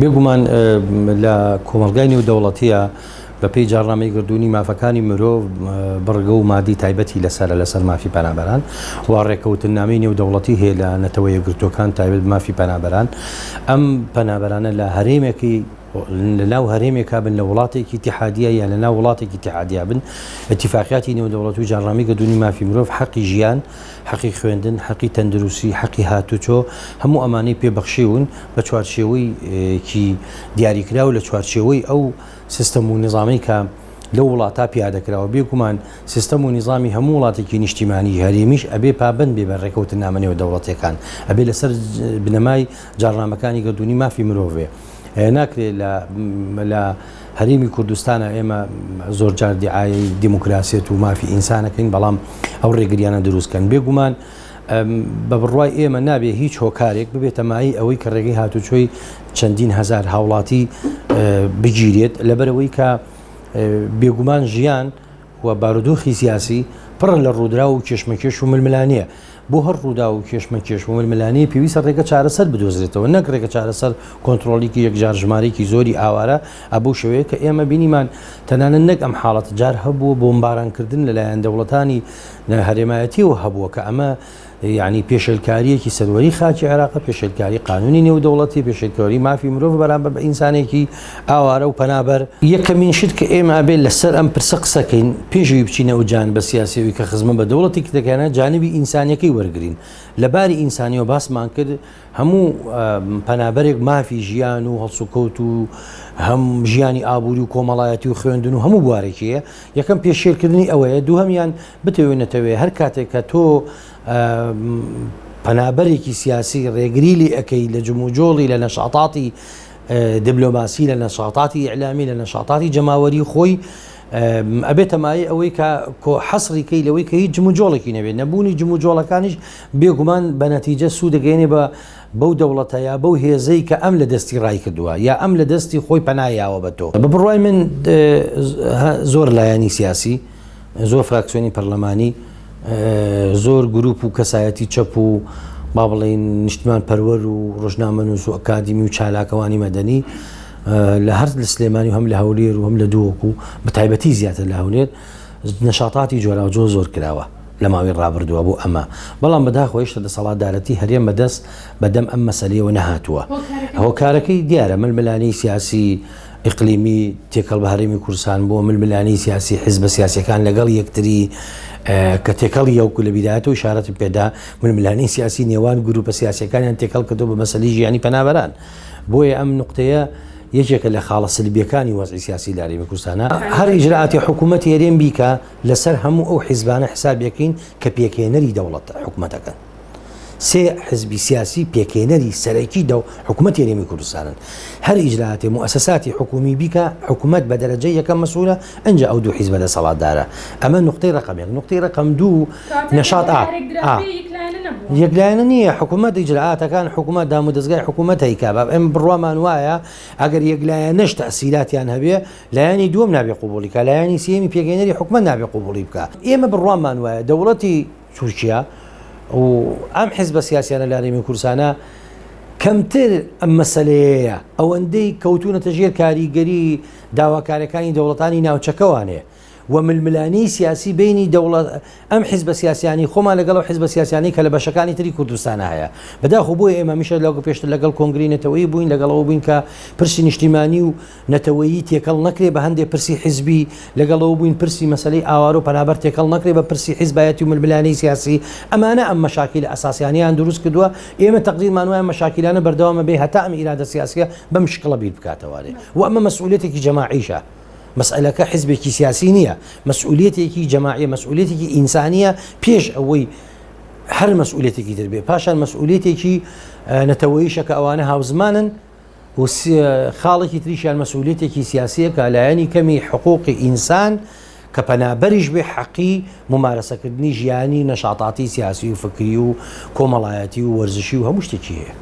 بێگومان لە کۆمەڵگای نێودەوڵەتیە بەپێی جارنامەی گردوونی مافەکانی مرۆڤ بڕگە و مادی تایبەتی لەسەر مافی پەنابەران و ڕێکەوتنامەی نێودەوڵەتی هەیە لە نەتەوە یەکگرتوەکان تایبەت مافی پەنابەران. ئەم پەنابەرانە لە هەرێمێکی لەناو هەرێمێکا بن لە وڵاتێکی اتحادیە یا لەناو وڵاتێکی اتحادیە بن، اتفاقیاتی نێودەوڵەت و جارنامەی گردوونی مافی مرۆڤ حەقی ژیان، حەقی خوێندن، حەقی تەندروستی، حەقی هاتوچۆ هەموو ئەمانەی پێبەخشیون بە چوارچێوەیەکی دیاریکرا و لە چوارچێوەی ئەو سیستەم و نظامی کە لەو وڵاتە پیادەکراوە. بێگومان سیستەم و نظامی هەموو وڵاتێکی نیشتیمانی هەرێمیش ئەبێ پابند بێ بە ڕێکەوتنامە نێودەوڵەتیەکان، ئەبێ لەسەر بنەمای جارنامەکانی گردوونی مافی مرۆڤێ. ناکرێت لە هەرێمی کوردستانە ئێمە زۆر جار دیعایی دیموکراسیەت و مافی ئینسانەکەین، بەڵام ئەو ڕێگریانە دروستکەن. بێگومان بە بڕوای ئێمە نابێ هیچ هۆکارێک ببێتە مایی ئەوەی کە ڕێگەی هاتوچۆی چەندین هەزار هاوڵاتی بگیرێت، لەبەرەوەی کە بێگومان ژیان و بارودۆخی سیاسی پڕ لە ڕوودرا و کێشمەکێش و ململانیە. بۆ هەر ڕوودا و کێشمەکێش و ململانی پێویستە ڕێگە چارەسەر بدۆزرێتەوە، نەک ڕێگە چارەسەر کۆنتترۆلیکی یەکجار ژمارەیەکی زۆری ئاوارە ئەبوو شوەیە کە ئێمە بینیمان تەنانەت نەک ئەم حاڵەت جار هەبووە بۆمبارانکردن لەلایەن دەوڵەتانی هەرێمایەتیەوە هەبووە کە ئەمە یعنی پێشێلکاریەکی سەروەری خاکی عێراق، پێشێلکاری قانونی نێودەوڵەتی، پێشێلکاری مافی مرۆڤ بەرامبەر بە ئینسانێکی ئاوارە و پەنابەر. یەکەمین شت کە ئێمە ئەبێت لەسەر ئەم پرسە قسەکەین پێشوی بچینە و جان بە سیاسیەوەی کە خزمە بە دەوڵەتی کتەکانە جانبی ئینسانیەکەی وەرگرین. لەباری ئینسانیەوە باسمان کرد هەموو پەنابەرێک مافی ژیان و هەڵسوکەوت و هەم ژیانی ئابووری و کۆمەڵایەتی و خوێندن و هەموو بوارێکیە. یەکەم پێشێرکردنی ئەوەیە، دووهەمیان بتەوێنێتەوێ هەر کاتێک کە تۆ پەنابەرێکی سیاسی ڕێگریلی ئەەکەی لە جموجۆڵی لە نەشاتاتی دیبلۆماسی، لە نەشاتاتی ئیعلامی، لە نەشاتاتی جەماوەری خۆی ئەبێتە مایە ئەوەی کە حەسریکەی لەوەی کە هیچ جموجۆڵێکی نەبێت. نەبوونی جموجۆڵەکانیش بێگومان بە نەتیجە سوودەگەێنێ بەو دەوڵەتە یا بەو هێزەی کە ئەم لە دەستی ڕای کردووە یا ئەم لە دەستی خۆی پەنایاوە بە تۆ. بە بڕوای من زۆر لایەنی سیاسی، زۆر فراکسیۆنی پەرلەمانی، زۆر گروپ و کەسایەتی چەپ و با بڵێن نیشتمان پەروەر و ڕۆژنامەنووس و ئەکادمی و چالاکەوانی مەدەنی لە هەر لە سلێمانی و هەم لە هەولێر و هەم لە دووەکو بە تایبەتی زیاتر لە هەولێر نەشاتاتی جۆراوجۆ زۆر کراوە لە ماوەی ڕابردووە بۆ ئەمە، بەڵام بەداخۆیشتە دەسەڵاتدارەتی هەرێم بەدەم ئەم مەسەلەیەوە نەهاتووە. هۆکارەکەی دیارە ململانی سیاسی ئیقلیمی تێکەڵ بە هەرێمی کوردستان بۆ ململانی سیاسی حیزبە سیاسیەکان لەگەڵ یەکتری کە تێکەڵی یەوکو لە بیدایەتەوە شارەتی پێدا ململانی سیاسی نێوان گروپە سیاسیەکانیان تێکەڵ کردو بە مەسەلەی ژیانی پەنابەران. بۆیە ئەم نقطەیە یەکێکە لە خاڵە سلبیەکانی وەزعی سیاسی لە هەرێمی کوردستانە. هەر ئیجراعاتی حکوومەت هێرێم بیکە لەسەر هەموو ئەو حیزبانە حسابیەکەین کە پێکێنەری دەوڵەت حکوومەتەکەن. سێ حزبی سیاسی پێکێنەری سەرەکی حکوومەت هێرێمی کوردستانن. هەر ئیجراعاتی موسەساتی حکومی بیکە حکوومەت بە دەرەجەی یەکەم مەسئولە، ئەنجا ئەو دوو حیزبە دەسەڵاتدارە. ئەمە نقطەی ڕقەمێک. نقطەی ڕقەم دوو نەشاط یەکلایەنە نییە. حکوومەت ئیجراعاتەکان حکوومەت دام و دەستگای حکوومەت هەیکا ئەم بڕوامان وایە ئەگەر یەکلایەنەش تەسیلاتیان هەبێ لایەنی دووەم نابێ قوبوڵیکە، لایەنی سێمی پێکێنەری حکوومەت نابێ قوبوڵی بکە. ئێمە بڕوامان وایە دەوڵەتی تورکیا و ئەم حیزبە سیاسیانە لە هەرێمی کوردستانە کەمتر ئەم مەسەلەیە ئەوەندەی کەوتونەتە ژێر کاریگەری داواکاریەکانی دەوڵەتانی ناوچەکەوانێ و ململانی سیاسی بینی دەوڵەت ئەم حیزبە سیاسیانی خۆمان لەگەڵ و حیزبە سیاسیانی کە لە بەشەکانی تری کوردستانە هەیە. بەداخۆ بۆیە ئێمە میشە لەگە پێشتر لەگەڵ کۆنگری نەتەوەیی بووین، لەگەڵەوە بووین کە پرسی نیشتیمانی و نەتەوەیی تێکەڵ نەکرێ بە هەندێک پرسی حیزبی، لەگەڵەوە بووین پرسی مەسەلەی ئاوار و پەنابەر تێکەڵ نەکرێ بە پرسی حیزبایەتی و ململانی سیاسی. ئەمانە ئەم مەشاکل ئەساسیانیان دروست کردووە. ئێمە تەقدیرمان وایە مەشاکلانە بەردەوامە بێ هەتا ئەم ئیرادە سیاسیە بەم شکڵە بیر بکاتەوە و ئەمە مەسئولیەتێکی جەماعیشە. مسئلەکە حیزبێکی سیاسی نییە، مەسئولیەتێکی جەماعیە، مەسئولیەتێکی ئینسانیە پێش ئەوەی هەر مەسئولیەتێکی تر بێ. پاشان مەسئولیەتێکی نەتەوەییشە کە ئەوانە هاوزمانن و خاڵێکی تریشیان مەسئولیەتێکی سیاسیە کە لایەنی کەمی حقوقی ئینسان کە پەنابەریش بێ حەقی ممارەسەکردنی ژیانی نەشاتاتی سیاسی و فکری و کۆمەڵایەتی و وەرزشی و هەموو شتێکی هەیە.